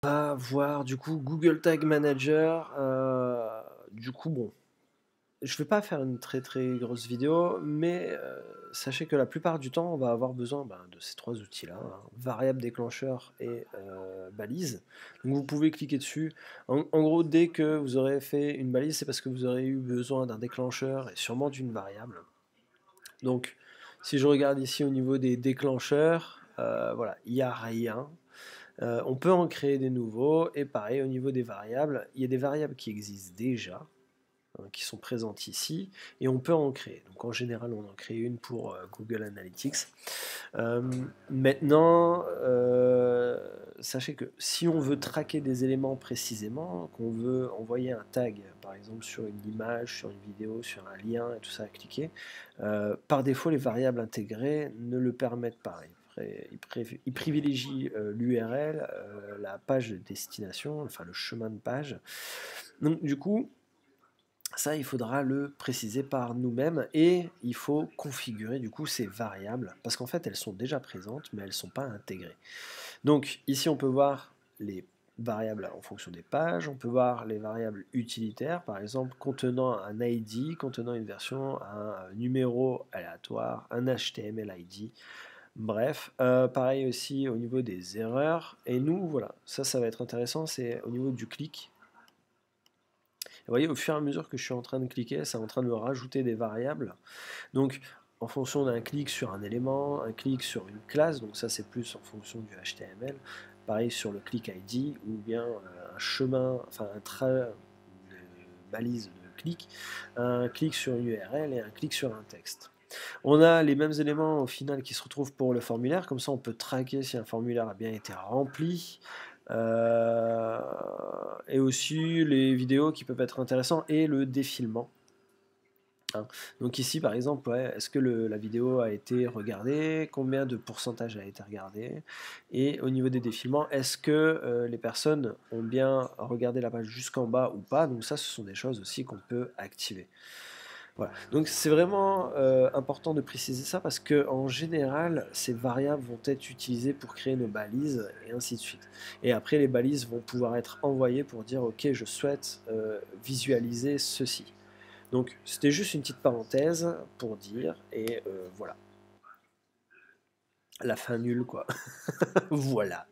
On va voir du coup Google Tag Manager. Du coup, bon, je vais pas faire une très très grosse vidéo, mais sachez que la plupart du temps, on va avoir besoin de ces trois outils-là, hein, variable, déclencheur et balise. Donc vous pouvez cliquer dessus. En gros, dès que vous aurez fait une balise, c'est parce que vous aurez eu besoin d'un déclencheur et sûrement d'une variable. Donc, si je regarde ici au niveau des déclencheurs, voilà, il n'y a rien. On peut en créer des nouveaux, et pareil au niveau des variables, il y a des variables qui existent déjà, hein, qui sont présentes ici, et on peut en créer. Donc en général, on en crée une pour Google Analytics. Maintenant, sachez que si on veut traquer des éléments précisément, qu'on veut envoyer un tag, par exemple sur une image, sur une vidéo, sur un lien, et tout ça à cliquer, par défaut, les variables intégrées ne le permettent pas. Il privilégie l'URL, la page de destination, enfin le chemin de page. Donc du coup, ça, il faudra le préciser par nous-mêmes et il faut configurer du coup ces variables parce qu'en fait elles sont déjà présentes mais elles ne sont pas intégrées. Donc ici on peut voir les variables en fonction des pages, on peut voir les variables utilitaires par exemple contenant un ID, contenant une version, un numéro aléatoire, un HTML ID. Bref, pareil aussi au niveau des erreurs et nous voilà, ça va être intéressant, c'est au niveau du clic. Vous voyez, au fur et à mesure que je suis en train de cliquer, c'est en train de me rajouter des variables. Donc, en fonction d'un clic sur un élément, un clic sur une classe, donc ça c'est plus en fonction du HTML, pareil sur le click ID, ou bien un chemin, enfin une balise de clic, un clic sur une URL et un clic sur un texte. On a les mêmes éléments au final qui se retrouvent pour le formulaire, comme ça on peut traquer si un formulaire a bien été rempli, et aussi les vidéos qui peuvent être intéressantes et le défilement. Hein. Donc ici par exemple, ouais, est-ce que la vidéo a été regardée, combien de pourcentage a été regardé, et au niveau des défilements, est-ce que les personnes ont bien regardé la page jusqu'en bas ou pas, donc ça ce sont des choses aussi qu'on peut activer. Voilà. Donc c'est vraiment important de préciser ça parce que en général, ces variables vont être utilisées pour créer nos balises et ainsi de suite. Et après, les balises vont pouvoir être envoyées pour dire ok, je souhaite visualiser ceci. Donc c'était juste une petite parenthèse pour dire et voilà. La fin nulle quoi. Voilà.